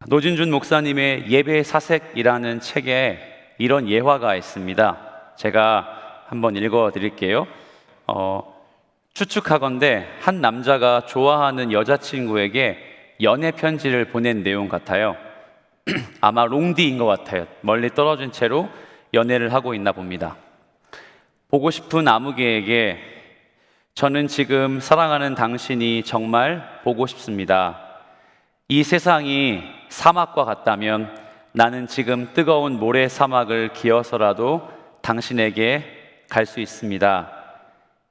노진준 목사님의 예배 사색이라는 책에 이런 예화가 있습니다. 제가 한번 읽어 드릴게요. 추측하건대 한 남자가 좋아하는 여자친구에게 연애 편지를 보낸 내용 같아요. 아마 롱디인 것 같아요. 멀리 떨어진 채로 연애를 하고 있나 봅니다. 보고 싶은 아무개에게 저는 지금 사랑하는 당신이 정말 보고 싶습니다. 이 세상이 사막과 같다면 나는 지금 뜨거운 모래 사막을 기어서라도 당신에게 갈 수 있습니다.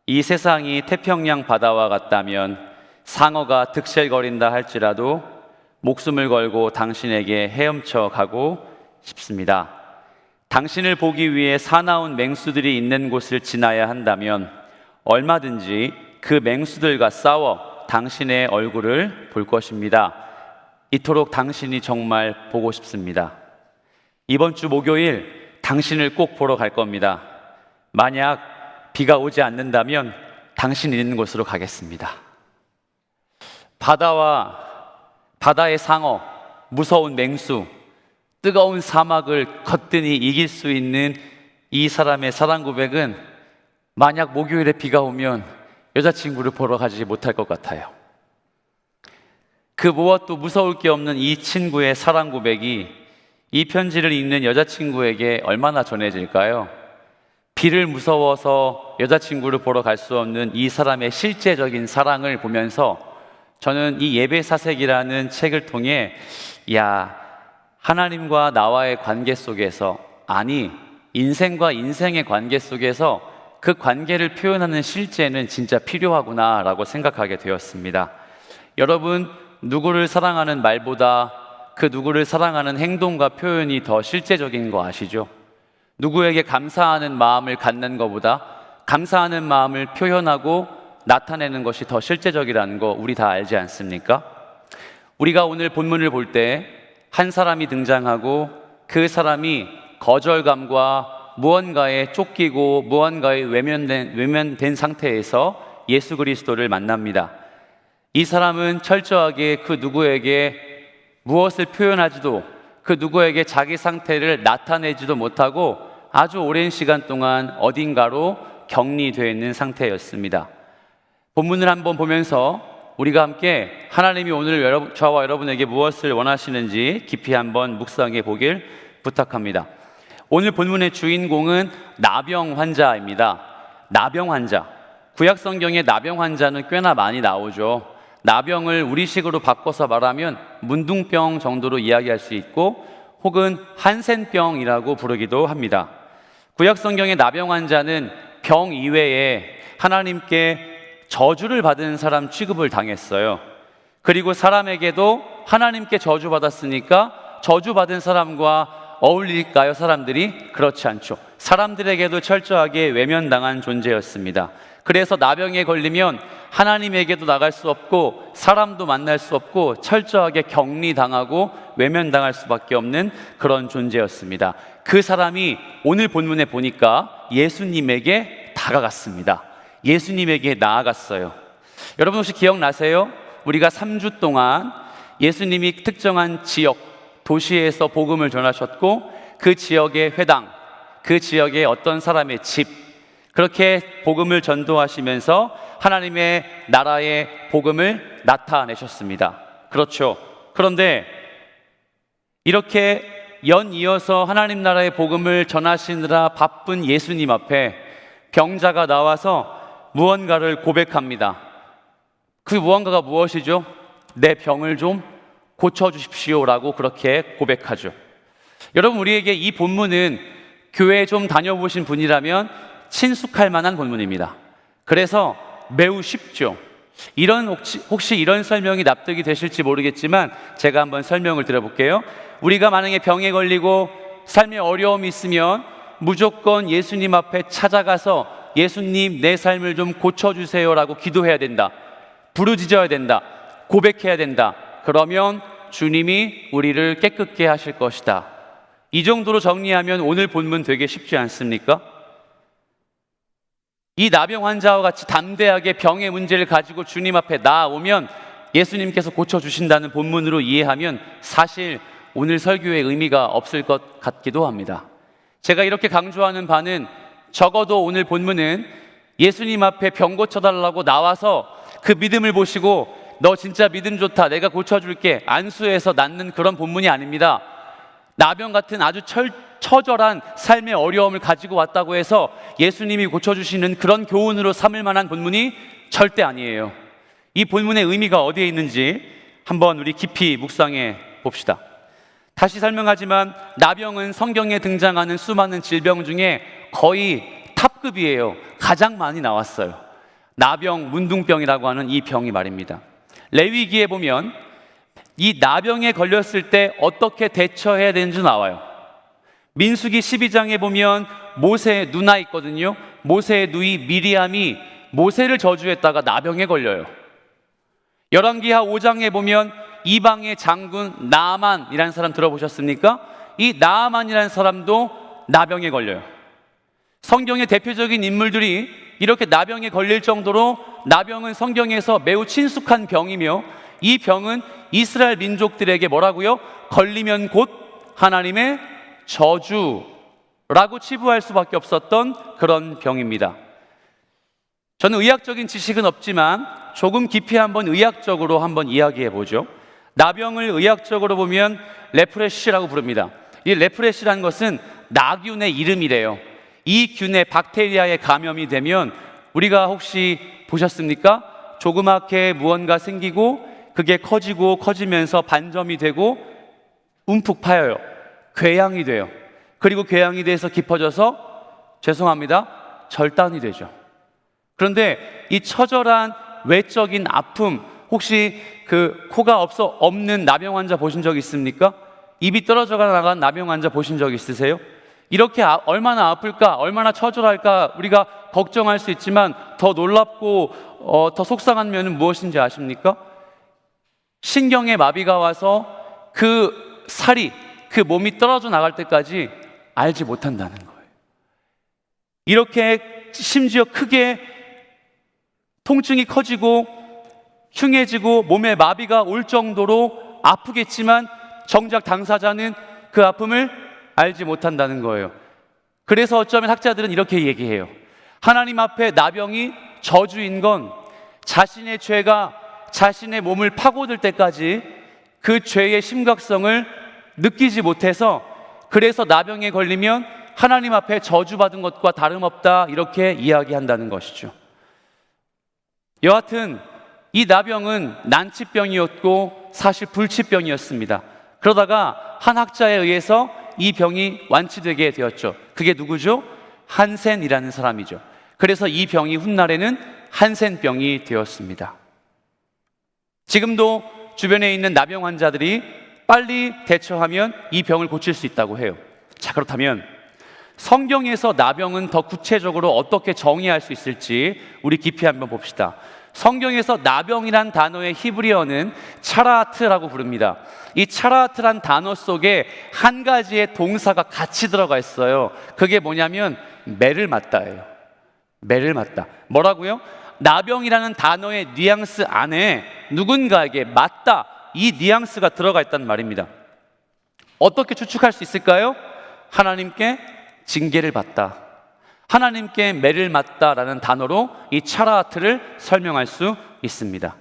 이 세상이 태평양 바다와 같다면 상어가 득실거린다 할지라도 목숨을 걸고 당신에게 헤엄쳐 가고 싶습니다. 당신을 보기 위해 사나운 맹수들이 있는 곳을 지나야 한다면 얼마든지 그 맹수들과 싸워 당신의 얼굴을 볼 것입니다. 이토록 당신이 정말 보고 싶습니다. 이번 주 목요일 당신을 꼭 보러 갈 겁니다. 만약 비가 오지 않는다면 당신 있는 곳으로 가겠습니다. 바다의 상어, 무서운 맹수, 뜨거운 사막을 거뜬히 이길 수 있는 이 사람의 사랑 고백은 만약 목요일에 비가 오면 여자친구를 보러 가지 못할 것 같아요. 그 무엇도 무서울 게 없는 이 친구의 사랑 고백이 이 편지를 읽는 여자친구에게 얼마나 전해질까요? 비를 무서워서 여자친구를 보러 갈 수 없는 이 사람의 실제적인 사랑을 보면서 저는 이 예배사색이라는 책을 통해 하나님과 나와의 관계 속에서, 인생과 인생의 관계 속에서 그 관계를 표현하는 실제는 진짜 필요하구나 라고 생각하게 되었습니다. 여러분, 누구를 사랑하는 말보다 그 누구를 사랑하는 행동과 표현이 더 실제적인 거 아시죠? 누구에게 감사하는 마음을 갖는 것보다 감사하는 마음을 표현하고 나타내는 것이 더 실제적이라는 거 우리 다 알지 않습니까? 우리가 오늘 본문을 볼 때 한 사람이 등장하고 그 사람이 거절감과 무언가에 쫓기고 무언가에 외면된 상태에서 예수 그리스도를 만납니다. 이 사람은 철저하게 그 누구에게 무엇을 표현하지도, 그 누구에게 자기 상태를 나타내지도 못하고 아주 오랜 시간 동안 어딘가로 격리되어 있는 상태였습니다. 본문을 한번 보면서 우리가 함께 하나님이 오늘 저와 여러분에게 무엇을 원하시는지 깊이 한번 묵상해 보길 부탁합니다. 오늘 본문의 주인공은 나병 환자입니다. 나병 환자. 구약 성경에 나병 환자는 꽤나 많이 나오죠. 나병을 우리식으로 바꿔서 말하면 문둥병 정도로 이야기할 수 있고 혹은 한센병이라고 부르기도 합니다. 구약 성경의 나병 환자는 병 이외에 하나님께 저주를 받은 사람 취급을 당했어요. 그리고 사람에게도 하나님께 저주받았으니까 저주받은 사람과 어울릴까요? 사람들이? 그렇지 않죠. 사람들에게도 철저하게 외면당한 존재였습니다. 그래서 나병에 걸리면 하나님에게도 나갈 수 없고 사람도 만날 수 없고 철저하게 격리당하고 외면당할 수밖에 없는 그런 존재였습니다. 그 사람이 오늘 본문에 보니까 예수님에게 다가갔습니다. 예수님에게 나아갔어요. 여러분 혹시 기억나세요? 우리가 3주 동안 예수님이 특정한 지역, 도시에서 복음을 전하셨고 그 지역의 회당, 그 지역의 어떤 사람의 집, 그렇게 복음을 전도하시면서 하나님의 나라의 복음을 나타내셨습니다. 그렇죠. 그런데 이렇게 연이어서 하나님 나라의 복음을 전하시느라 바쁜 예수님 앞에 병자가 나와서 무언가를 고백합니다. 그 무언가가 무엇이죠? 내 병을 좀 고쳐주십시오라고 그렇게 고백하죠. 여러분, 우리에게 이 본문은 교회 좀 다녀보신 분이라면 친숙할 만한 본문입니다. 그래서 매우 쉽죠. 혹시 이런 설명이 납득이 되실지 모르겠지만 제가 한번 설명을 드려볼게요. 우리가 만약에 병에 걸리고 삶에 어려움이 있으면 무조건 예수님 앞에 찾아가서 예수님, 내 삶을 좀 고쳐주세요 라고 기도해야 된다. 부르짖어야 된다. 고백해야 된다. 그러면 주님이 우리를 깨끗게 하실 것이다. 이 정도로 정리하면 오늘 본문 되게 쉽지 않습니까? 이 나병 환자와 같이 담대하게 병의 문제를 가지고 주님 앞에 나아오면 예수님께서 고쳐주신다는 본문으로 이해하면 사실 오늘 설교의 의미가 없을 것 같기도 합니다. 제가 이렇게 강조하는 바는 적어도 오늘 본문은 예수님 앞에 병 고쳐달라고 나와서 그 믿음을 보시고 너 진짜 믿음 좋다, 내가 고쳐줄게, 안수해서 낫는 그런 본문이 아닙니다. 나병 같은 아주 처절한 삶의 어려움을 가지고 왔다고 해서 예수님이 고쳐주시는 그런 교훈으로 삼을 만한 본문이 절대 아니에요. 이 본문의 의미가 어디에 있는지 한번 우리 깊이 묵상해 봅시다. 다시 설명하지만 나병은 성경에 등장하는 수많은 질병 중에 거의 탑급이에요. 가장 많이 나왔어요. 나병, 문둥병이라고 하는 이 병이 말입니다. 레위기에 보면 이 나병에 걸렸을 때 어떻게 대처해야 되는지 나와요. 민수기 12장에 보면 모세의 누나 있거든요. 모세의 누이 미리암이 모세를 저주했다가 나병에 걸려요. 열왕기하 5장에 보면 이방의 장군 나아만이라는 사람 들어보셨습니까? 이 나아만이라는 사람도 나병에 걸려요. 성경의 대표적인 인물들이 이렇게 나병에 걸릴 정도로 나병은 성경에서 매우 친숙한 병이며 이 병은 이스라엘 민족들에게 뭐라고요? 걸리면 곧 하나님의 저주라고 치부할 수밖에 없었던 그런 병입니다. 저는 의학적인 지식은 없지만 조금 깊이 한번 의학적으로 한번 이야기해 보죠. 나병을 의학적으로 보면 레프레시라고 부릅니다. 이 레프레시라는 것은 나균의 이름이래요. 이 균의 박테리아에 감염이 되면 우리가 혹시 보셨습니까? 조그맣게 무언가 생기고 그게 커지고 커지면서 반점이 되고 움푹 파여요. 궤양이 돼요. 그리고 궤양이 돼서 깊어져서 죄송합니다, 절단이 되죠. 그런데 이 처절한 외적인 아픔, 혹시 그 코가 없는 나병 환자 보신 적 있습니까? 입이 떨어져 나간 나병 환자 보신 적 있으세요? 이렇게 얼마나 아플까, 얼마나 처절할까 우리가 걱정할 수 있지만 더 놀랍고 더 속상한 면은 무엇인지 아십니까? 신경에 마비가 와서 그 살이, 그 몸이 떨어져 나갈 때까지 알지 못한다는 거예요. 이렇게 심지어 크게 통증이 커지고 흉해지고 몸에 마비가 올 정도로 아프겠지만 정작 당사자는 그 아픔을 알지 못한다는 거예요. 그래서 어쩌면 학자들은 이렇게 얘기해요. 하나님 앞에 나병이 저주인 건 자신의 죄가 자신의 몸을 파고들 때까지 그 죄의 심각성을 느끼지 못해서, 그래서 나병에 걸리면 하나님 앞에 저주받은 것과 다름없다, 이렇게 이야기한다는 것이죠. 여하튼 이 나병은 난치병이었고 사실 불치병이었습니다. 그러다가 한 학자에 의해서 이 병이 완치되게 되었죠. 그게 누구죠? 한센이라는 사람이죠. 그래서 이 병이 훗날에는 한센병이 되었습니다. 지금도 주변에 있는 나병 환자들이 빨리 대처하면 이 병을 고칠 수 있다고 해요. 자, 그렇다면 성경에서 나병은 더 구체적으로 어떻게 정의할 수 있을지 우리 깊이 한번 봅시다. 성경에서 나병이란 단어의 히브리어는 차라트라고 부릅니다. 이 차라트란 단어 속에 한 가지의 동사가 같이 들어가 있어요. 그게 뭐냐면 매를 맞다예요. 매를 맞다. 뭐라고요? 나병이라는 단어의 뉘앙스 안에 누군가에게 맞다, 이 뉘앙스가 들어가 있다는 말입니다. 어떻게 추측할 수 있을까요? 하나님께 징계를 받다, 하나님께 매를 맞다라는 단어로 이 차라트를 설명할 수 있습니다.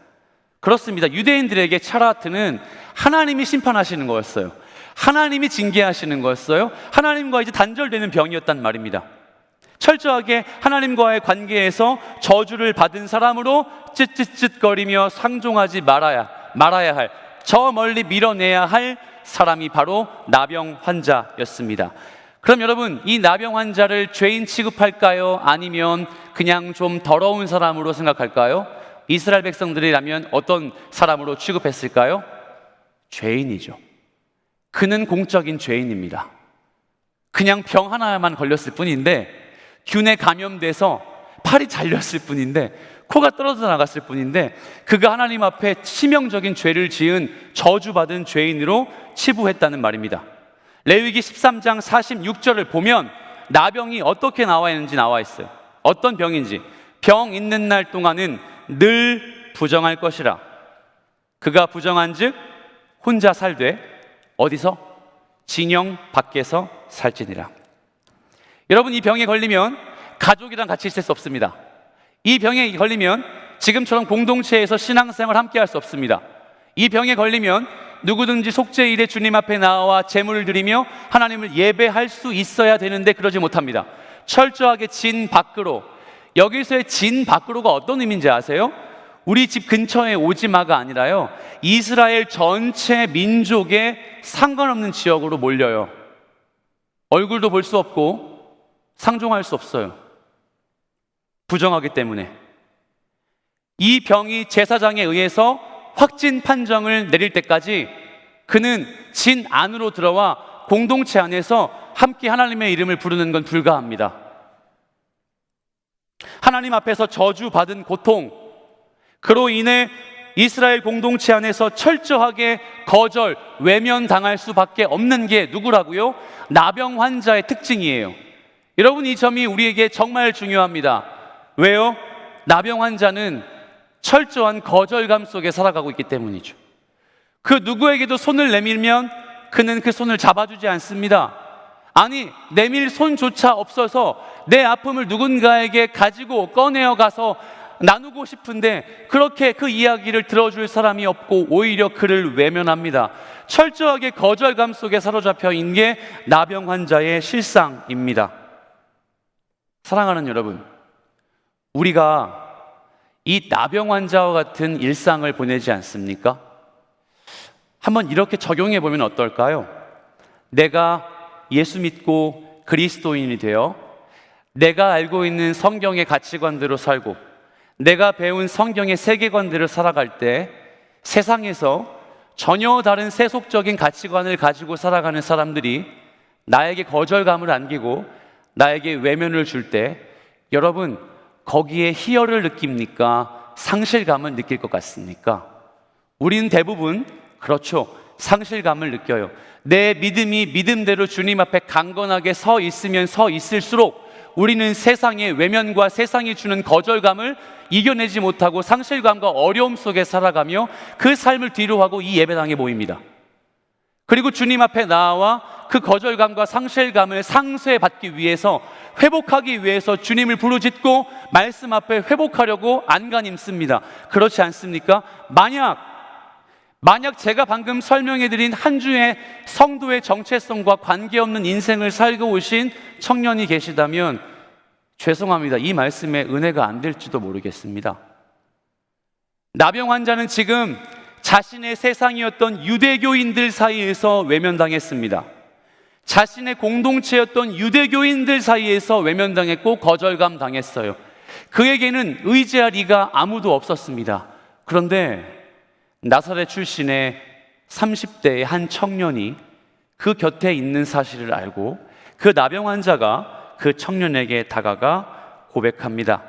그렇습니다. 유대인들에게 차라트는 하나님이 심판하시는 거였어요. 하나님이 징계하시는 거였어요. 하나님과 이제 단절되는 병이었단 말입니다. 철저하게 하나님과의 관계에서 저주를 받은 사람으로 쯧쯧쯧거리며 상종하지 말아야 할, 저 멀리 밀어내야 할 사람이 바로 나병 환자였습니다. 그럼 여러분, 이 나병 환자를 죄인 취급할까요? 아니면 그냥 좀 더러운 사람으로 생각할까요? 이스라엘 백성들이라면 어떤 사람으로 취급했을까요? 죄인이죠. 그는 공적인 죄인입니다. 그냥 병 하나만 걸렸을 뿐인데, 균에 감염돼서 팔이 잘렸을 뿐인데, 코가 떨어져 나갔을 뿐인데, 그가 하나님 앞에 치명적인 죄를 지은 저주받은 죄인으로 치부했다는 말입니다. 레위기 13장 46절을 보면 나병이 어떻게 나와 있는지 나와 있어요. 어떤 병인지. 병 있는 날 동안은 늘 부정할 것이라. 그가 부정한즉 혼자 살되 어디서? 진영 밖에서 살지니라. 여러분, 이 병에 걸리면 가족이랑 같이 있을 수 없습니다. 이 병에 걸리면 지금처럼 공동체에서 신앙생활 함께 할 수 없습니다. 이 병에 걸리면 누구든지 속죄일에 주님 앞에 나와 제물을 드리며 하나님을 예배할 수 있어야 되는데 그러지 못합니다. 철저하게 진 밖으로. 여기서의 진 밖으로가 어떤 의미인지 아세요? 우리 집 근처에 오지마가 아니라요, 이스라엘 전체 민족에 상관없는 지역으로 몰려요. 얼굴도 볼 수 없고 상종할 수 없어요. 부정하기 때문에. 이 병이 제사장에 의해서 확진 판정을 내릴 때까지 그는 진 안으로 들어와 공동체 안에서 함께 하나님의 이름을 부르는 건 불가합니다. 하나님 앞에서 저주받은 고통, 그로 인해 이스라엘 공동체 안에서 철저하게 거절, 외면당할 수밖에 없는 게 누구라고요? 나병 환자의 특징이에요. 여러분, 이 점이 우리에게 정말 중요합니다. 왜요? 나병 환자는 철저한 거절감 속에 살아가고 있기 때문이죠. 그 누구에게도 손을 내밀면 그는 그 손을 잡아주지 않습니다. 아니, 내밀 손조차 없어서 내 아픔을 누군가에게 가지고 꺼내어 가서 나누고 싶은데 그렇게 그 이야기를 들어줄 사람이 없고 오히려 그를 외면합니다. 철저하게 거절감 속에 사로잡혀 있는 게 나병 환자의 실상입니다. 사랑하는 여러분, 우리가 이 나병 환자와 같은 일상을 보내지 않습니까? 한번 이렇게 적용해 보면 어떨까요? 내가 예수 믿고 그리스도인이 되어 내가 알고 있는 성경의 가치관대로 살고 내가 배운 성경의 세계관대로 살아갈 때 세상에서 전혀 다른 세속적인 가치관을 가지고 살아가는 사람들이 나에게 거절감을 안기고 나에게 외면을 줄 때 여러분, 거기에 희열을 느낍니까? 상실감을 느낄 것 같습니까? 우리는 대부분 그렇죠. 상실감을 느껴요. 내 믿음이 믿음대로 주님 앞에 강건하게 서 있으면 서 있을수록 우리는 세상의 외면과 세상이 주는 거절감을 이겨내지 못하고 상실감과 어려움 속에 살아가며 그 삶을 뒤로하고 이 예배당에 모입니다. 그리고 주님 앞에 나와 그 거절감과 상실감을 상쇄받기 위해서, 회복하기 위해서 주님을 부르짖고 말씀 앞에 회복하려고 안간힘씁니다. 그렇지 않습니까? 만약 제가 방금 설명해드린 한 주의 성도의 정체성과 관계없는 인생을 살고 오신 청년이 계시다면 죄송합니다. 이 말씀에 은혜가 안 될지도 모르겠습니다. 나병 환자는 지금 자신의 세상이었던 유대교인들 사이에서 외면당했습니다. 자신의 공동체였던 유대교인들 사이에서 외면당했고 거절감 당했어요. 그에게는 의지할 이가 아무도 없었습니다. 그런데 나사렛 출신의 30대의 한 청년이 그 곁에 있는 사실을 알고 그 나병 환자가 그 청년에게 다가가 고백합니다.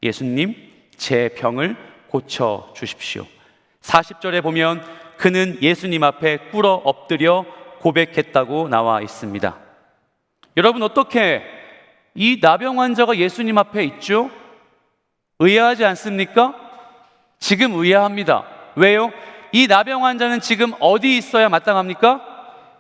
예수님, 제 병을 고쳐 주십시오. 40절에 보면 그는 예수님 앞에 꿇어 엎드려 고백했다고 나와 있습니다. 여러분, 어떻게 이 나병 환자가 예수님 앞에 있죠? 의아하지 않습니까? 지금 의아합니다. 왜요? 이 나병 환자는 지금 어디 있어야 마땅합니까?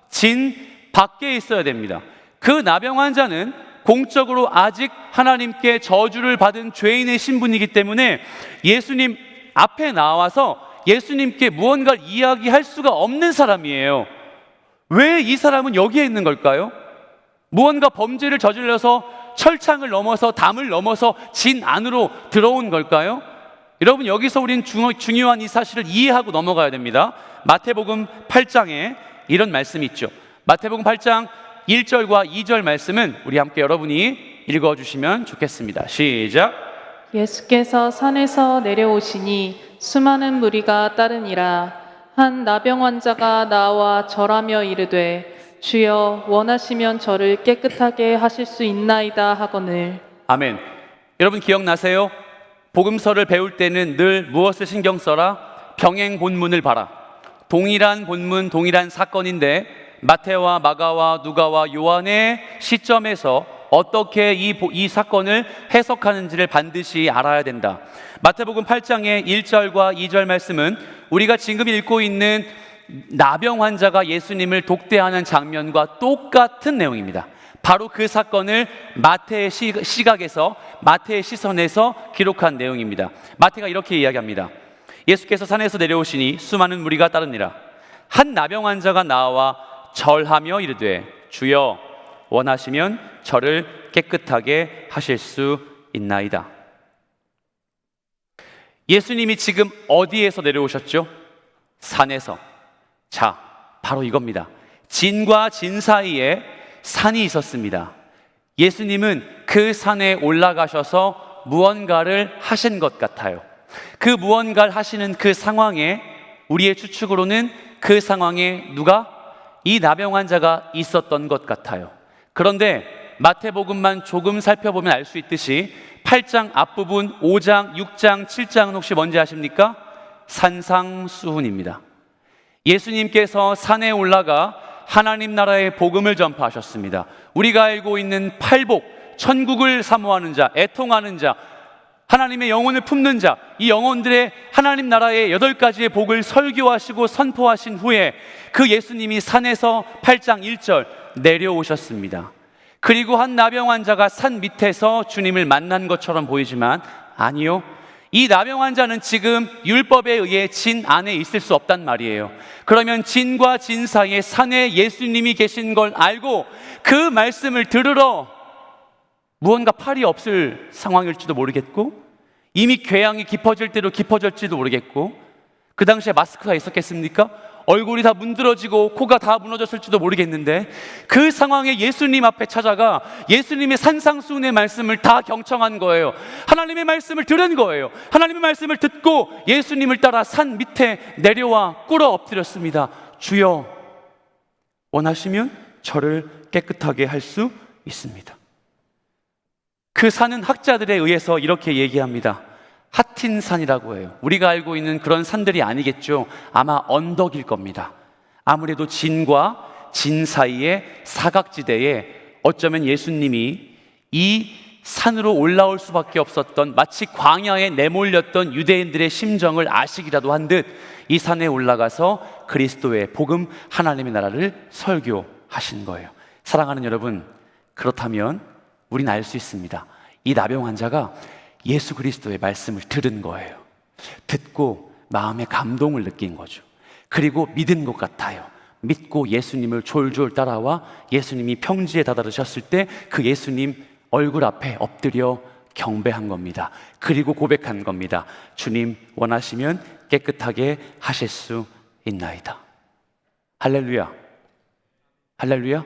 진 밖에 있어야 됩니다. 그 나병 환자는 공적으로 아직 하나님께 저주를 받은 죄인의 신분이기 때문에 예수님 앞에 나와서 예수님께 무언가를 이야기할 수가 없는 사람이에요. 왜 이 사람은 여기에 있는 걸까요? 무언가 범죄를 저질러서 철창을 넘어서 담을 넘어서 진 안으로 들어온 걸까요? 여러분, 여기서 우리는 중요한 이 사실을 이해하고 넘어가야 됩니다. 마태복음 8장에 이런 말씀이 있죠. 마태복음 8장 1절과 2절 말씀은 우리 함께 여러분이 읽어주시면 좋겠습니다. 시작. 예수께서 산에서 내려오시니 수많은 무리가 따르니라. 한 나병 환자가 나와 절하며 이르되 주여, 원하시면 저를 깨끗하게 하실 수 있나이다 하거늘. 아멘. 여러분 기억나세요? 복음서를 배울 때는 늘 무엇을 신경 써라? 병행 본문을 봐라. 동일한 본문, 동일한 사건인데 마태와 마가와 누가와 요한의 시점에서 어떻게 이 사건을 해석하는지를 반드시 알아야 된다. 마태복음 8장의 1절과 2절 말씀은 우리가 지금 읽고 있는 나병 환자가 예수님을 독대하는 장면과 똑같은 내용입니다. 바로 그 사건을 마태의 시각에서, 마태의 시선에서 기록한 내용입니다. 마태가 이렇게 이야기합니다. 예수께서 산에서 내려오시니 수많은 무리가 따르니라. 한 나병 환자가 나와 절하며 이르되 주여 원하시면 저를 깨끗하게 하실 수 있나이다. 예수님이 지금 어디에서 내려오셨죠? 산에서. 자, 바로 이겁니다. 진과 진 사이에 산이 있었습니다. 예수님은 그 산에 올라가셔서 무언가를 하신 것 같아요. 그 무언가를 하시는 그 상황에, 우리의 추측으로는 그 상황에 누가? 이 나병 환자가 있었던 것 같아요. 그런데 마태복음만 조금 살펴보면 알 수 있듯이 8장 앞부분, 5장, 6장, 7장은 혹시 뭔지 아십니까? 산상수훈입니다. 예수님께서 산에 올라가 하나님 나라의 복음을 전파하셨습니다. 우리가 알고 있는 팔복, 천국을 사모하는 자, 애통하는 자, 하나님의 영혼을 품는 자, 이 영혼들의 하나님 나라의 8가지의 복을 설교하시고 선포하신 후에 그 예수님이 산에서 8장 1절 내려오셨습니다. 그리고 한 나병 환자가 산 밑에서 주님을 만난 것처럼 보이지만 아니요, 이 나병 환자는 지금 율법에 의해 진 안에 있을 수 없단 말이에요. 그러면 진과 진 사이에 산에 예수님이 계신 걸 알고 그 말씀을 들으러 무언가 팔이 없을 상황일지도 모르겠고, 이미 궤양이 깊어질 대로 깊어질지도 모르겠고, 그 당시에 마스크가 있었겠습니까? 얼굴이 다 문드러지고 코가 다 무너졌을지도 모르겠는데, 그 상황에 예수님 앞에 찾아가 예수님의 산상수훈의 말씀을 다 경청한 거예요. 하나님의 말씀을 들은 거예요. 하나님의 말씀을 듣고 예수님을 따라 산 밑에 내려와 꿇어 엎드렸습니다. 주여 원하시면 저를 깨끗하게 할 수 있습니다. 그 산은 학자들에 의해서 이렇게 얘기합니다. 하틴산이라고 해요. 우리가 알고 있는 그런 산들이 아니겠죠. 아마 언덕일 겁니다. 아무래도 진과 진 사이의 사각지대에 어쩌면 예수님이 이 산으로 올라올 수밖에 없었던, 마치 광야에 내몰렸던 유대인들의 심정을 아시기라도 한 듯 이 산에 올라가서 그리스도의 복음, 하나님의 나라를 설교하신 거예요. 사랑하는 여러분, 그렇다면 우리는 알 수 있습니다. 이 나병 환자가 예수 그리스도의 말씀을 들은 거예요. 듣고 마음의 감동을 느낀 거죠. 그리고 믿은 것 같아요. 믿고 예수님을 졸졸 따라와 예수님이 평지에 다다르셨을 때 그 예수님 얼굴 앞에 엎드려 경배한 겁니다. 그리고 고백한 겁니다. 주님 원하시면 깨끗하게 하실 수 있나이다. 할렐루야. 할렐루야.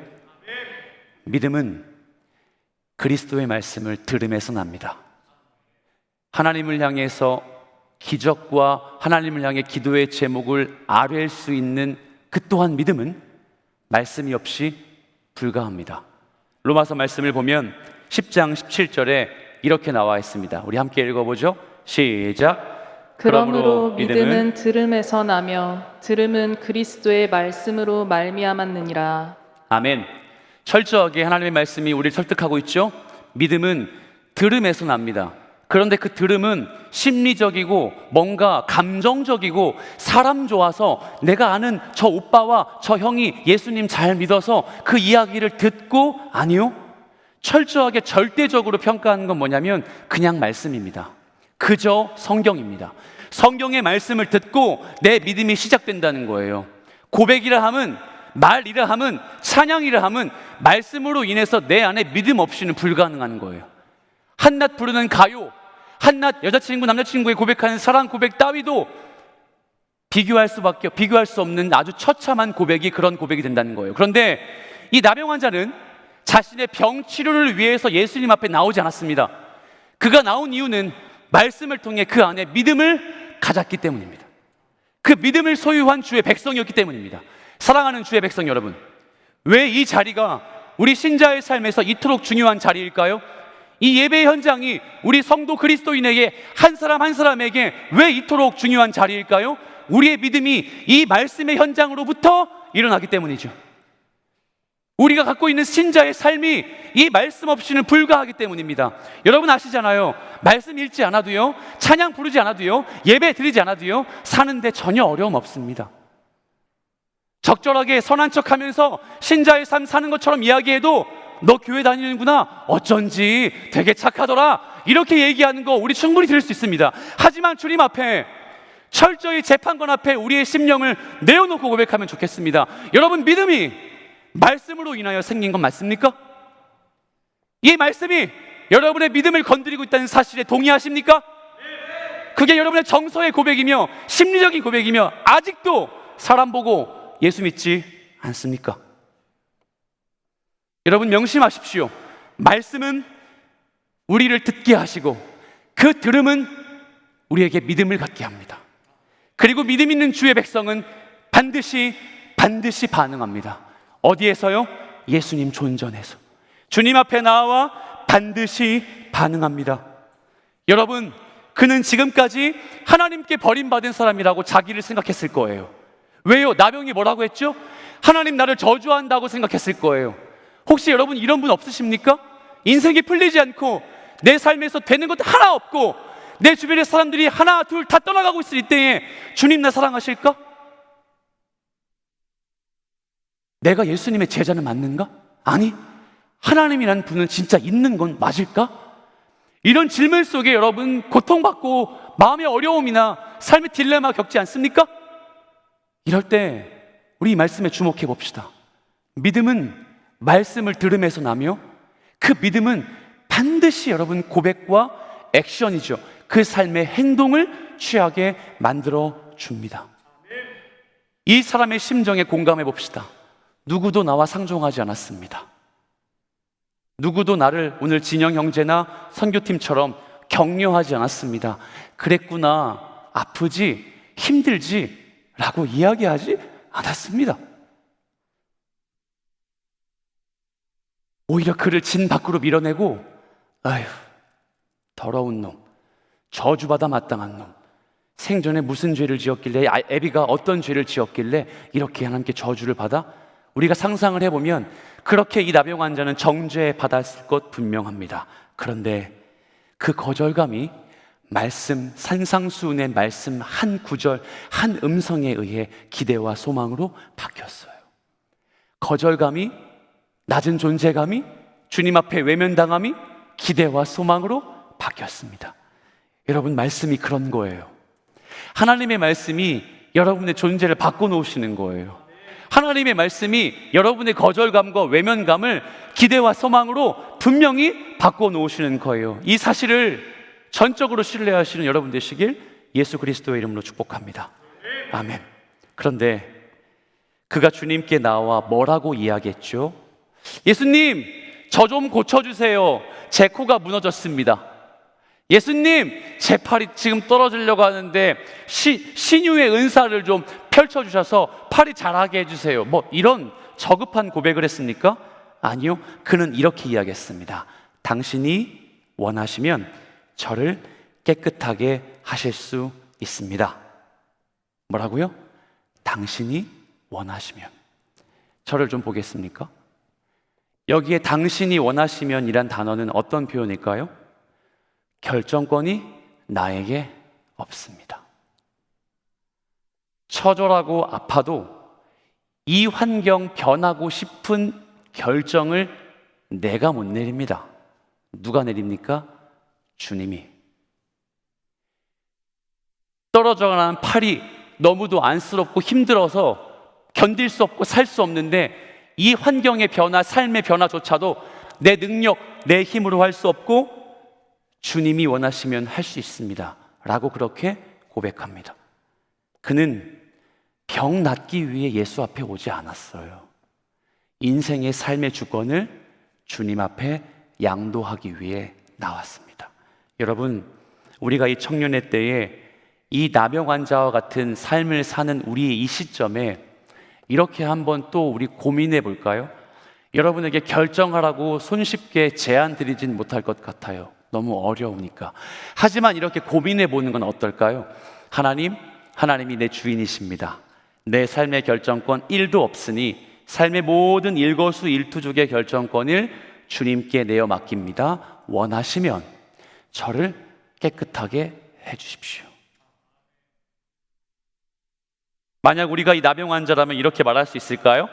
믿음은 그리스도의 말씀을 들음에서 납니다. 하나님을 향해서 기적과 하나님을 향해 기도의 제목을 아뢰일 수 있는 그 또한 믿음은 말씀이 없이 불가합니다. 로마서 말씀을 보면 10장 17절에 이렇게 나와 있습니다. 우리 함께 읽어보죠. 시작. 그러므로 믿음은 들음에서 나며 들음은 그리스도의 말씀으로 말미암았느니라. 아멘. 철저하게 하나님의 말씀이 우리를 설득하고 있죠. 믿음은 들음에서 납니다. 그런데 그 들음은 심리적이고 뭔가 감정적이고 사람 좋아서 내가 아는 저 오빠와 저 형이 예수님 잘 믿어서 그 이야기를 듣고, 아니요, 철저하게 절대적으로 평가하는 건 뭐냐면 그냥 말씀입니다. 그저 성경입니다. 성경의 말씀을 듣고 내 믿음이 시작된다는 거예요. 고백이라 함은, 말이라 함은, 찬양이라 함은 말씀으로 인해서 내 안에 믿음 없이는 불가능한 거예요. 한낮 부르는 가요, 한낮 여자친구 남자친구에 고백하는 사랑 고백 따위도 비교할 수 없는 아주 처참한 고백이 그런 고백이 된다는 거예요. 그런데 이 나병 환자는 자신의 병 치료를 위해서 예수님 앞에 나오지 않았습니다. 그가 나온 이유는 말씀을 통해 그 안에 믿음을 가졌기 때문입니다. 그 믿음을 소유한 주의 백성이었기 때문입니다. 사랑하는 주의 백성 여러분, 왜 이 자리가 우리 신자의 삶에서 이토록 중요한 자리일까요? 이 예배 현장이 우리 성도 그리스도인에게 한 사람 한 사람에게 왜 이토록 중요한 자리일까요? 우리의 믿음이 이 말씀의 현장으로부터 일어나기 때문이죠. 우리가 갖고 있는 신자의 삶이 이 말씀 없이는 불가하기 때문입니다. 여러분 아시잖아요. 말씀 읽지 않아도요, 찬양 부르지 않아도요, 예배 드리지 않아도요, 사는데 전혀 어려움 없습니다. 적절하게 선한 척하면서 신자의 삶 사는 것처럼 이야기해도 너 교회 다니는구나, 어쩐지 되게 착하더라, 이렇게 얘기하는 거 우리 충분히 들을 수 있습니다. 하지만 주님 앞에 철저히 재판관 앞에 우리의 심령을 내어놓고 고백하면 좋겠습니다. 여러분, 믿음이 말씀으로 인하여 생긴 건 맞습니까? 이 말씀이 여러분의 믿음을 건드리고 있다는 사실에 동의하십니까? 그게 여러분의 정서의 고백이며 심리적인 고백이며 아직도 사람 보고 예수 믿지 않습니까? 여러분 명심하십시오. 말씀은 우리를 듣게 하시고 그 들음은 우리에게 믿음을 갖게 합니다. 그리고 믿음 있는 주의 백성은 반드시 반응합니다. 어디에서요? 예수님 존전에서. 주님 앞에 나와 반드시 반응합니다. 여러분, 그는 지금까지 하나님께 버림받은 사람이라고 자기를 생각했을 거예요. 왜요? 나병이 뭐라고 했죠? 하나님 나를 저주한다고 생각했을 거예요. 혹시 여러분 이런 분 없으십니까? 인생이 풀리지 않고 내 삶에서 되는 것 하나 없고 내 주변의 사람들이 하나 둘 다 떠나가고 있을 이때에 주님 나 사랑하실까? 내가 예수님의 제자는 맞는가? 아니, 하나님이라는 분은 진짜 있는 건 맞을까? 이런 질문 속에 여러분 고통받고 마음의 어려움이나 삶의 딜레마 겪지 않습니까? 이럴 때 우리 이 말씀에 주목해 봅시다. 믿음은 말씀을 들음에서 나며 그 믿음은 반드시 여러분 고백과 액션이죠. 그 삶의 행동을 취하게 만들어 줍니다. 이 사람의 심정에 공감해 봅시다. 누구도 나와 상종하지 않았습니다. 누구도 나를 오늘 진영 형제나 선교팀처럼 격려하지 않았습니다. 그랬구나, 아프지, 힘들지 라고 이야기하지 않았습니다. 오히려 그를 진 밖으로 밀어내고 아휴, 더러운 놈, 저주받아 마땅한 놈, 생전에 무슨 죄를 지었길래, 애비가 어떤 죄를 지었길래 이렇게 하나님께 저주를 받아? 우리가 상상을 해보면 그렇게 이 나병 환자는 정죄 받았을 것 분명합니다. 그런데 그 거절감이 말씀, 산상수훈의 말씀 한 구절, 한 음성에 의해 기대와 소망으로 바뀌었어요. 거절감이, 낮은 존재감이, 주님 앞에 외면당함이 기대와 소망으로 바뀌었습니다. 여러분, 말씀이 그런 거예요. 하나님의 말씀이 여러분의 존재를 바꿔놓으시는 거예요. 하나님의 말씀이 여러분의 거절감과 외면감을 기대와 소망으로 분명히 바꿔놓으시는 거예요. 이 사실을 전적으로 신뢰하시는 여러분 되시길 예수 그리스도의 이름으로 축복합니다. 아멘. 그런데 그가 주님께 나와 뭐라고 이야기했죠? 예수님, 저 좀 고쳐주세요. 제 코가 무너졌습니다. 예수님, 제 팔이 지금 떨어지려고 하는데 신유의 은사를 좀 펼쳐주셔서 팔이 자라게 해주세요. 뭐 이런 저급한 고백을 했습니까? 아니요. 그는 이렇게 이야기했습니다. 당신이 원하시면 저를 깨끗하게 하실 수 있습니다. 뭐라고요? 당신이 원하시면. 저를 좀 보겠습니까? 여기에 당신이 원하시면 이란 단어는 어떤 표현일까요? 결정권이 나에게 없습니다. 처절하고 아파도 이 환경 변하고 싶은 결정을 내가 못 내립니다. 누가 내립니까? 주님이. 떨어져가는 팔이 너무도 안쓰럽고 힘들어서 견딜 수 없고 살 수 없는데 이 환경의 변화, 삶의 변화조차도 내 능력, 내 힘으로 할 수 없고 주님이 원하시면 할 수 있습니다 라고 그렇게 고백합니다. 그는 병 낫기 위해 예수 앞에 오지 않았어요. 인생의 삶의 주권을 주님 앞에 양도하기 위해 나왔습니다. 여러분, 우리가 이 청년의 때에 이 나병 환자와 같은 삶을 사는 우리의 이 시점에 이렇게 한번 또 우리 고민해 볼까요? 여러분에게 결정하라고 손쉽게 제안 드리진 못할 것 같아요. 너무 어려우니까. 하지만 이렇게 고민해 보는 건 어떨까요? 하나님이 내 주인이십니다. 내 삶의 결정권 1도 없으니 삶의 모든 일거수일투족의 결정권을 주님께 내어 맡깁니다. 원하시면 저를 깨끗하게 해주십시오. 만약 우리가 이 나병 환자라면 이렇게 말할 수 있을까요?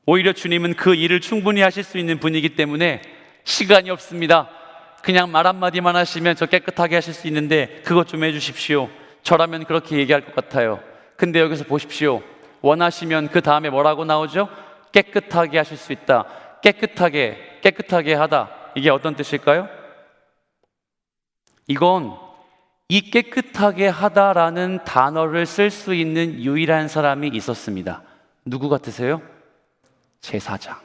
오히려 주님은 그 일을 충분히 하실 수 있는 분이기 때문에 시간이 없습니다. 그냥 말 한마디만 하시면 저 깨끗하게 하실 수 있는데 그것 좀 해주십시오. 저라면 그렇게 얘기할 것 같아요. 근데 여기서 보십시오. 원하시면 그 다음에 뭐라고 나오죠? 깨끗하게 하실 수 있다. 깨끗하게 하다. 이게 어떤 뜻일까요? 이건 이 깨끗하게 하다라는 단어를 쓸 수 있는 유일한 사람이 있었습니다. 누구 같으세요? 제사장.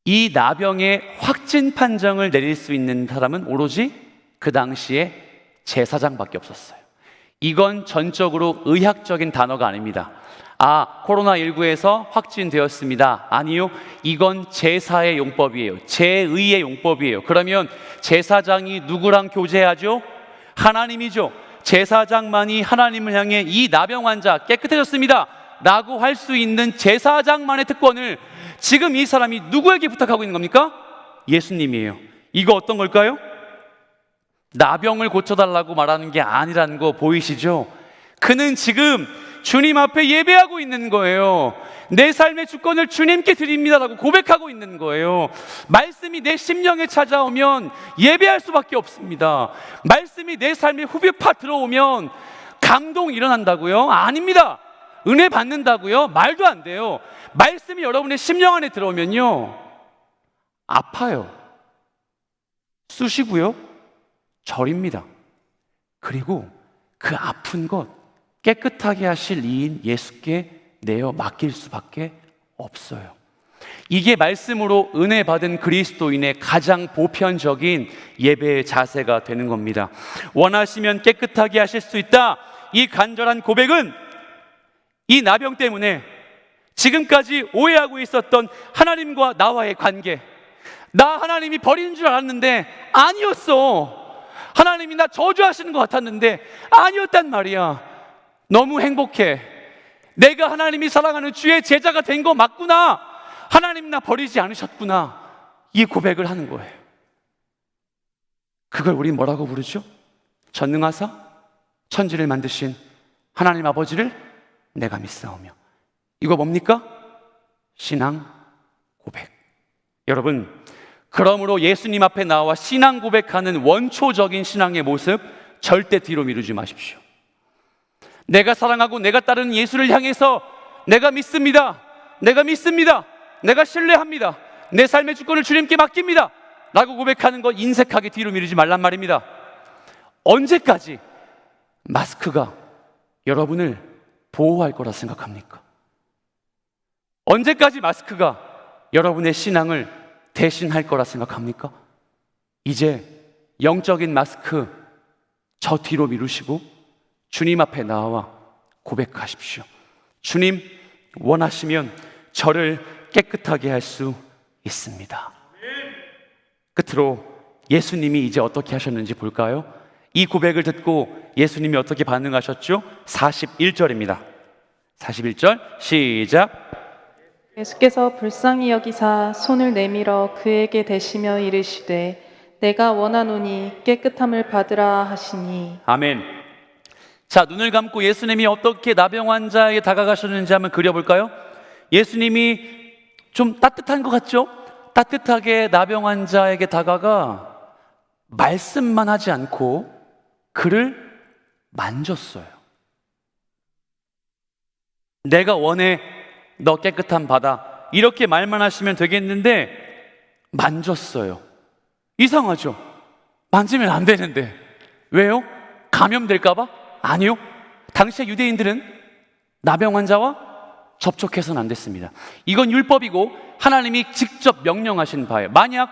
이 나병의 확진 판정을 내릴 수 있는 사람은 오로지 그 당시에 제사장밖에 없었어요. 이건 전적으로 의학적인 단어가 아닙니다. 코로나19에서 확진되었습니다. 아니요, 이건 제사의 용법이에요. 제의의 용법이에요. 그러면 제사장이 누구랑 교제하죠? 하나님이죠. 제사장만이 하나님을 향해 이 나병 환자 깨끗해졌습니다 라고 할 수 있는 제사장만의 특권을 지금 이 사람이 누구에게 부탁하고 있는 겁니까? 예수님이에요. 이거 어떤 걸까요? 나병을 고쳐달라고 말하는 게 아니라는 거 보이시죠? 그는 지금 주님 앞에 예배하고 있는 거예요. 내 삶의 주권을 주님께 드립니다라고 고백하고 있는 거예요. 말씀이 내 심령에 찾아오면 예배할 수밖에 없습니다. 말씀이 내 삶에 후벼파 들어오면 감동이 일어난다고요? 아닙니다. 은혜 받는다고요? 말도 안 돼요. 말씀이 여러분의 심령 안에 들어오면요, 아파요. 쑤시고요, 저립니다. 그리고 그 아픈 것 깨끗하게 하실 이인 예수께 내어 맡길 수밖에 없어요. 이게 말씀으로 은혜 받은 그리스도인의 가장 보편적인 예배의 자세가 되는 겁니다. 원하시면 깨끗하게 하실 수 있다. 이 간절한 고백은 이 나병 때문에 지금까지 오해하고 있었던 하나님과 나와의 관계, 나 하나님이 버리는 줄 알았는데 아니었어. 하나님이 나 저주하시는 것 같았는데 아니었단 말이야. 너무 행복해. 내가 하나님이 사랑하는 주의 제자가 된 거 맞구나. 하나님 나 버리지 않으셨구나. 이 고백을 하는 거예요. 그걸 우리 뭐라고 부르죠? 전능하사 천지를 만드신 하나님 아버지를 내가 믿사오며. 이거 뭡니까? 신앙 고백. 여러분, 그러므로 예수님 앞에 나와 신앙 고백하는 원초적인 신앙의 모습 절대 뒤로 미루지 마십시오. 내가 사랑하고 내가 따르는 예수를 향해서 내가 믿습니다. 내가 신뢰합니다. 내 삶의 주권을 주님께 맡깁니다 라고 고백하는 거 인색하게 뒤로 미루지 말란 말입니다. 언제까지 마스크가 여러분을 보호할 거라 생각합니까? 언제까지 마스크가 여러분의 신앙을 대신할 거라 생각합니까? 이제 영적인 마스크 저 뒤로 미루시고 주님 앞에 나와 고백하십시오. 주님, 원하시면 저를 깨끗하게 할 수 있습니다. 끝으로 예수님이 이제 어떻게 하셨는지 볼까요? 이 고백을 듣고 예수님이 어떻게 반응하셨죠? 41절입니다. 41절 시작. 예수께서 불쌍히 여기사 손을 내밀어 그에게 대시며 이르시되 내가 원하노니 깨끗함을 받으라 하시니. 아멘. 자, 눈을 감고 예수님이 어떻게 나병 환자에게 다가가셨는지 한번 그려볼까요? 예수님이 좀 따뜻한 것 같죠? 따뜻하게 나병 환자에게 다가가 말씀만 하지 않고 그를 만졌어요. 내가 원해, 너 깨끗함 받아, 이렇게 말만 하시면 되겠는데 만졌어요. 이상하죠? 만지면 안 되는데. 왜요? 감염될까 봐? 아니요. 당시에 유대인들은 나병 환자와 접촉해서는 안 됐습니다. 이건 율법이고 하나님이 직접 명령하신 바예요. 만약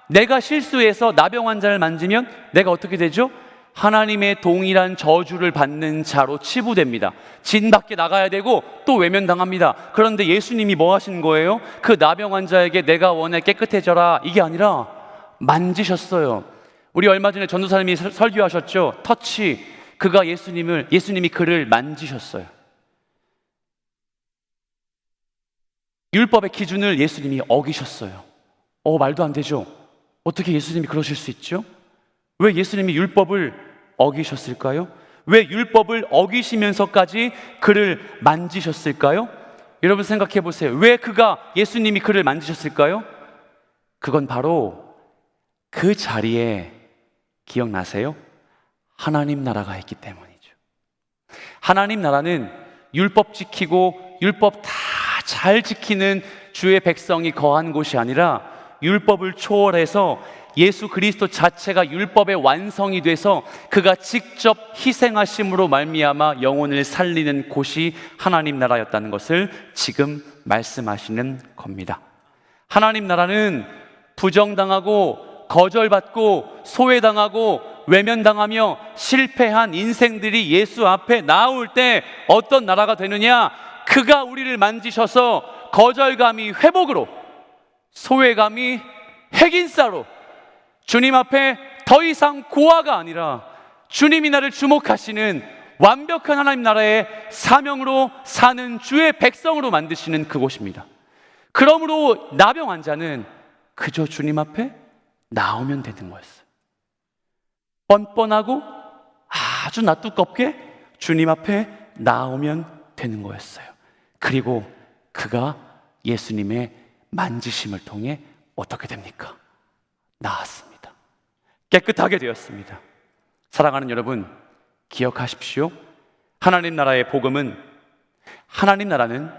내가 실수해서 나병 환자를 만지면 내가 어떻게 되죠? 하나님의 동일한 저주를 받는 자로 치부됩니다. 진 밖에 나가야 되고 또 외면당합니다. 그런데 예수님이 뭐 하신 거예요? 그 나병 환자에게 내가 원해 깨끗해져라, 이게 아니라 만지셨어요. 우리 얼마 전에 전도사님이 설교하셨죠? 터치. 예수님이 그를 만지셨어요. 율법의 기준을 예수님이 어기셨어요. 말도 안 되죠. 어떻게 예수님이 그러실 수 있죠? 왜 예수님이 율법을 어기셨을까요? 왜 율법을 어기시면서까지 그를 만지셨을까요? 여러분 생각해 보세요. 왜 예수님이 그를 만지셨을까요? 그건 바로 그 자리에, 기억나세요? 하나님 나라가 있기 때문이죠. 하나님 나라는 율법 지키고 율법 다 잘 지키는 주의 백성이 거한 곳이 아니라 율법을 초월해서 예수 그리스도 자체가 율법의 완성이 돼서 그가 직접 희생하심으로 말미암아 영혼을 살리는 곳이 하나님 나라였다는 것을 지금 말씀하시는 겁니다. 하나님 나라는 부정당하고 거절받고 소외당하고 외면당하며 실패한 인생들이 예수 앞에 나올 때 어떤 나라가 되느냐? 그가 우리를 만지셔서 거절감이 회복으로, 소외감이 핵인싸로, 주님 앞에 더 이상 고아가 아니라 주님이 나를 주목하시는 완벽한 하나님 나라의 사명으로 사는 주의 백성으로 만드시는 그곳입니다. 그러므로 나병 환자는 그저 주님 앞에 나오면 되는 거였어요. 뻔뻔하고 아주 낯두껍게 주님 앞에 나오면 되는 거였어요. 그리고 그가 예수님의 만지심을 통해 어떻게 됩니까? 나았습니다. 깨끗하게 되었습니다. 사랑하는 여러분, 기억하십시오. 하나님 나라의 복음은, 하나님 나라는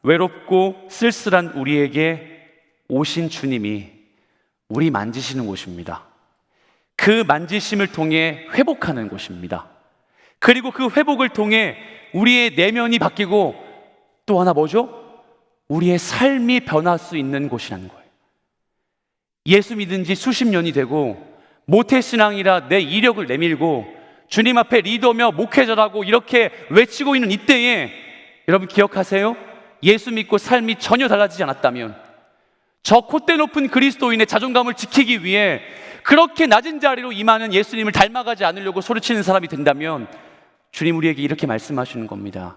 외롭고 쓸쓸한 우리에게 오신 주님이 우리 만지시는 곳입니다. 그 만지심을 통해 회복하는 곳입니다. 그리고 그 회복을 통해 우리의 내면이 바뀌고 또 하나 뭐죠? 우리의 삶이 변할 수 있는 곳이라는 거예요. 예수 믿은 지 수십 년이 되고 모태신앙이라 내 이력을 내밀고 주님 앞에 리더며 목회자라고 이렇게 외치고 있는 이때에 여러분 기억하세요? 예수 믿고 삶이 전혀 달라지지 않았다면, 저 콧대 높은 그리스도인의 자존감을 지키기 위해 그렇게 낮은 자리로 임하는 예수님을 닮아가지 않으려고 소리치는 사람이 된다면, 주님 우리에게 이렇게 말씀하시는 겁니다.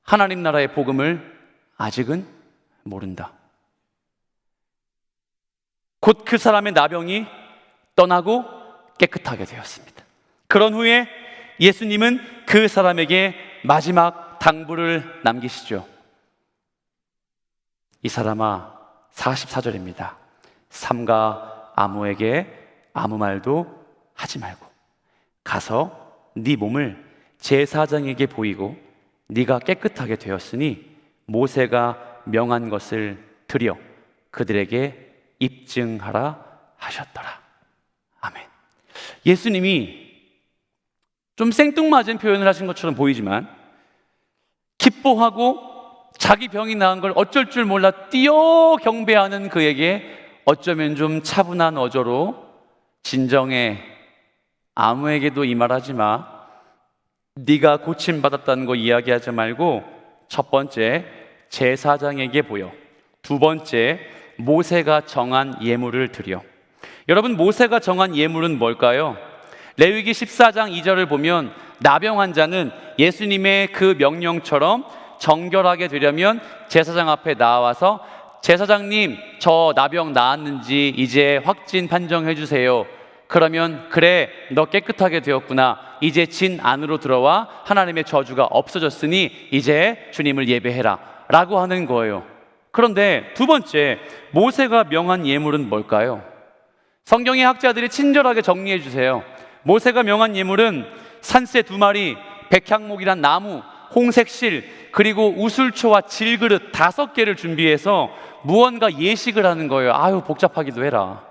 하나님 나라의 복음을 아직은 모른다. 곧 그 사람의 나병이 떠나고 깨끗하게 되었습니다. 그런 후에 예수님은 그 사람에게 마지막 당부를 남기시죠. 이 사람아, 44절입니다. 삼가 아무에게 아무 말도 하지 말고 가서 네 몸을 제사장에게 보이고 네가 깨끗하게 되었으니 모세가 명한 것을 드려 그들에게 입증하라 하셨더라. 아멘. 예수님이 좀 생뚱맞은 표현을 하신 것처럼 보이지만 기뻐하고 자기 병이 나은 걸 어쩔 줄 몰라 뛰어 경배하는 그에게 어쩌면 좀 차분한 어조로 진정해, 아무에게도 이 말하지 마, 네가 고침받았다는 거 이야기하지 말고 첫 번째 제사장에게 보여, 두 번째 모세가 정한 예물을 드려. 여러분, 모세가 정한 예물은 뭘까요? 레위기 14장 2절을 보면 나병 환자는 예수님의 그 명령처럼 정결하게 되려면 제사장 앞에 나와서 제사장님, 저 나병 나았는지 이제 확진 판정해 주세요. 그러면 그래, 너 깨끗하게 되었구나, 이제 진 안으로 들어와, 하나님의 저주가 없어졌으니 이제 주님을 예배해라 라고 하는 거예요. 그런데 두 번째, 모세가 명한 예물은 뭘까요? 성경의 학자들이 친절하게 정리해 주세요. 모세가 명한 예물은 산새 2마리, 백향목이란 나무, 홍색실, 그리고 우술초와 질그릇 5개를 준비해서 무언가 예식을 하는 거예요. 아유, 복잡하기도 해라.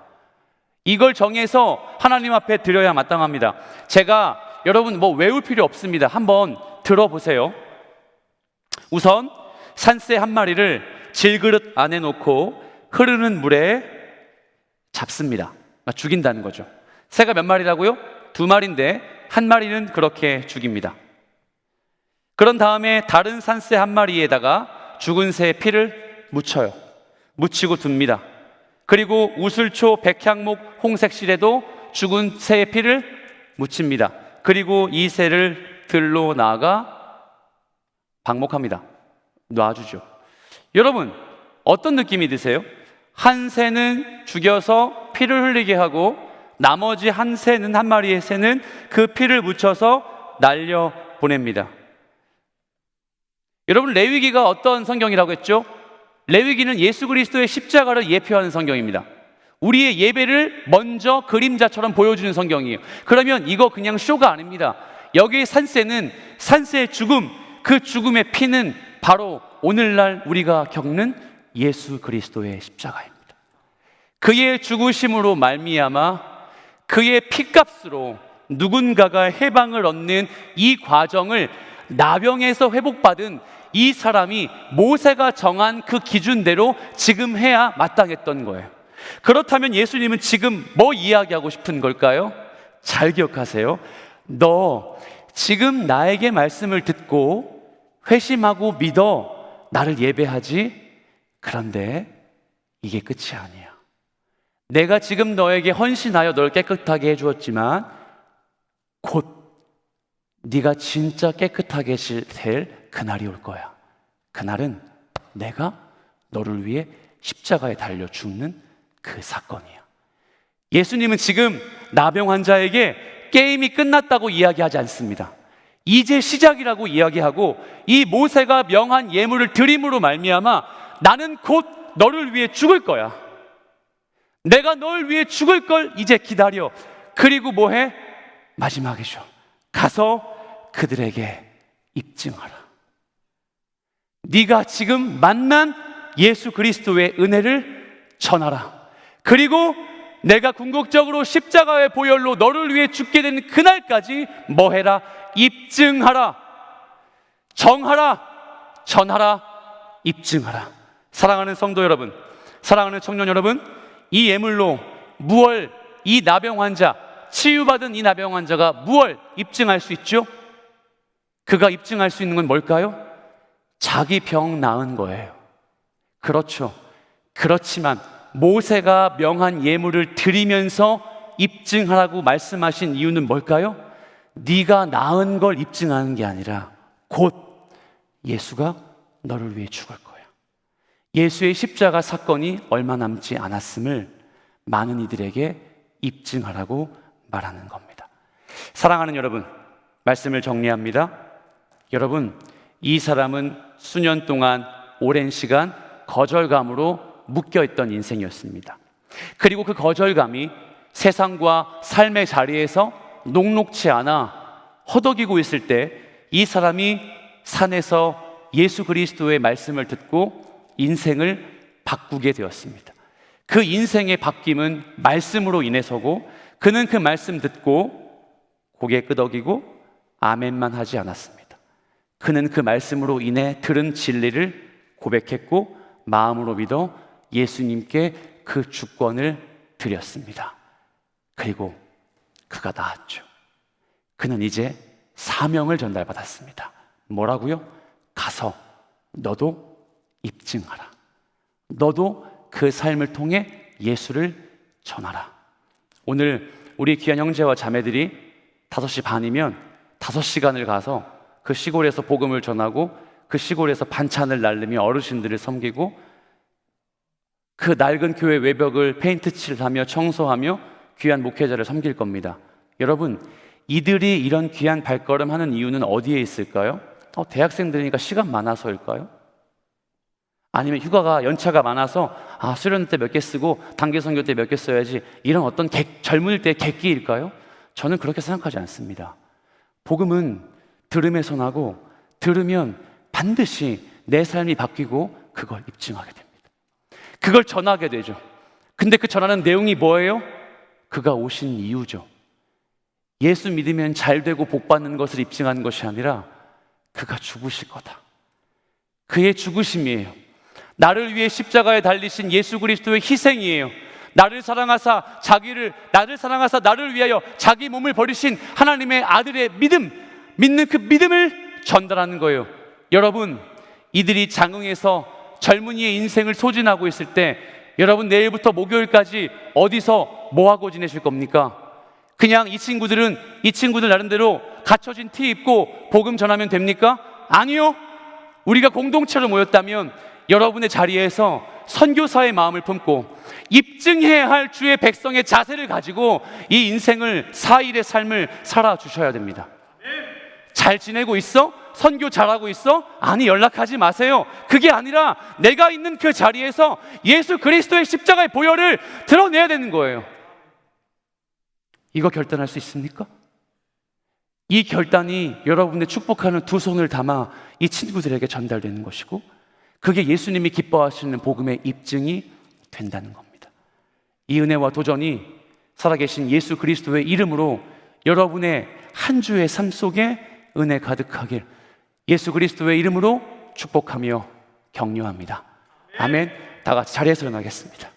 이걸 정해서 하나님 앞에 드려야 마땅합니다. 제가 여러분 외울 필요 없습니다. 한번 들어보세요. 우선 산새 1마리를 질그릇 안에 놓고 흐르는 물에 잡습니다. 죽인다는 거죠. 새가 몇 마리라고요? 2마리인데 1마리는 그렇게 죽입니다. 그런 다음에 다른 산새 1마리에다가 죽은 새의 피를 묻혀요. 묻히고 둡니다. 그리고 우슬초, 백향목, 홍색실에도 죽은 새의 피를 묻힙니다. 그리고 이 새를 들로 나아가 방목합니다. 놔주죠. 여러분, 어떤 느낌이 드세요? 한 새는 죽여서 피를 흘리게 하고 나머지 한 새는, 한 마리의 새는 그 피를 묻혀서 날려 보냅니다. 여러분, 레위기가 어떤 성경이라고 했죠? 레위기는 예수 그리스도의 십자가를 예표하는 성경입니다. 우리의 예배를 먼저 그림자처럼 보여주는 성경이에요. 그러면 이거 그냥 쇼가 아닙니다. 여기의 산새는, 산새의 죽음, 그 죽음의 피는 바로 오늘날 우리가 겪는 예수 그리스도의 십자가입니다. 그의 죽으심으로 말미암아 그의 피값으로 누군가가 해방을 얻는 이 과정을 나병에서 회복받은 이 사람이 모세가 정한 그 기준대로 지금 해야 마땅했던 거예요. 그렇다면 예수님은 지금 뭐 이야기하고 싶은 걸까요? 잘 기억하세요. 너 지금 나에게 말씀을 듣고 회심하고 믿어 나를 예배하지? 그런데 이게 끝이 아니야. 내가 지금 너에게 헌신하여 널 깨끗하게 해주었지만 곧 네가 진짜 깨끗하게 될 그날이 올 거야. 그날은 내가 너를 위해 십자가에 달려 죽는 그 사건이야. 예수님은 지금 나병 환자에게 게임이 끝났다고 이야기하지 않습니다. 이제 시작이라고 이야기하고, 이 모세가 명한 예물을 드림으로 말미암아 나는 곧 너를 위해 죽을 거야. 내가 널 위해 죽을 걸 이제 기다려. 그리고 뭐해? 마지막이죠. 가서 그들에게 입증하라. 네가 지금 만난 예수 그리스도의 은혜를 전하라. 그리고 내가 궁극적으로 십자가의 보혈로 너를 위해 죽게 된 그날까지 뭐해라? 입증하라. 정하라. 전하라. 입증하라. 사랑하는 성도 여러분, 사랑하는 청년 여러분, 이 예물로 무얼, 이 나병 환자, 치유받은 이 나병 환자가 무얼 입증할 수 있죠? 그가 입증할 수 있는 건 뭘까요? 자기 병 나은 거예요. 그렇죠. 그렇지만 모세가 명한 예물을 드리면서 입증하라고 말씀하신 이유는 뭘까요? 네가 나은 걸 입증하는 게 아니라 곧 예수가 너를 위해 죽을 거야. 예수의 십자가 사건이 얼마 남지 않았음을 많은 이들에게 입증하라고 말하는 겁니다. 사랑하는 여러분, 말씀을 정리합니다. 여러분, 이 사람은 수년 동안 오랜 시간 거절감으로 묶여있던 인생이었습니다. 그리고 그 거절감이 세상과 삶의 자리에서 녹록치 않아 허덕이고 있을 때 이 사람이 산에서 예수 그리스도의 말씀을 듣고 인생을 바꾸게 되었습니다. 그 인생의 바뀜은 말씀으로 인해서고, 그는 그 말씀 듣고 고개 끄덕이고 아멘만 하지 않았습니다. 그는 그 말씀으로 인해 들은 진리를 고백했고 마음으로 믿어 예수님께 그 주권을 드렸습니다. 그리고 그가 나았죠. 그는 이제 사명을 전달받았습니다. 뭐라고요? 가서 너도 입증하라. 너도 그 삶을 통해 예수를 전하라. 오늘 우리 귀한 형제와 자매들이 5시 반이면 5시간을 가서 그 시골에서 복음을 전하고 그 시골에서 반찬을 날리며 어르신들을 섬기고 그 낡은 교회 외벽을 페인트칠을 하며 청소하며 귀한 목회자를 섬길 겁니다. 여러분, 이들이 이런 귀한 발걸음 하는 이유는 어디에 있을까요? 대학생들이니까 시간 많아서일까요? 아니면 휴가가 연차가 많아서 수련 때 몇 개 쓰고 단기 선교 때 몇 개 써야지, 이런 어떤 젊을 때 객기일까요? 저는 그렇게 생각하지 않습니다. 복음은 들음에서 나고 들으면 반드시 내 삶이 바뀌고 그걸 입증하게 됩니다. 그걸 전하게 되죠. 근데 그 전하는 내용이 뭐예요? 그가 오신 이유죠. 예수 믿으면 잘 되고 복 받는 것을 입증하는 것이 아니라 그가 죽으실 거다. 그의 죽으심이에요. 나를 위해 십자가에 달리신 예수 그리스도의 희생이에요. 나를 사랑하사 나를 위하여 자기 몸을 버리신 하나님의 아들의 믿는 그 믿음을 전달하는 거예요. 여러분, 이들이 장흥에서 젊은이의 인생을 소진하고 있을 때 여러분, 내일부터 목요일까지 어디서 뭐하고 지내실 겁니까? 그냥 이 친구들 나름대로 갖춰진 티 입고 복음 전하면 됩니까? 아니요. 우리가 공동체로 모였다면 여러분의 자리에서 선교사의 마음을 품고 입증해야 할 주의 백성의 자세를 가지고 이 인생을 사일의 삶을 살아주셔야 됩니다. 잘 지내고 있어? 선교 잘하고 있어? 아니, 연락하지 마세요. 그게 아니라 내가 있는 그 자리에서 예수 그리스도의 십자가의 보혈을 드러내야 되는 거예요. 이거 결단할 수 있습니까? 이 결단이 여러분의 축복하는 두 손을 담아 이 친구들에게 전달되는 것이고, 그게 예수님이 기뻐하시는 복음의 입증이 된다는 겁니다. 이 은혜와 도전이 살아계신 예수 그리스도의 이름으로 여러분의 한 주의 삶 속에 은혜 가득하길 예수 그리스도의 이름으로 축복하며 격려합니다. 아멘. 다 같이 자리에서 일어나겠습니다.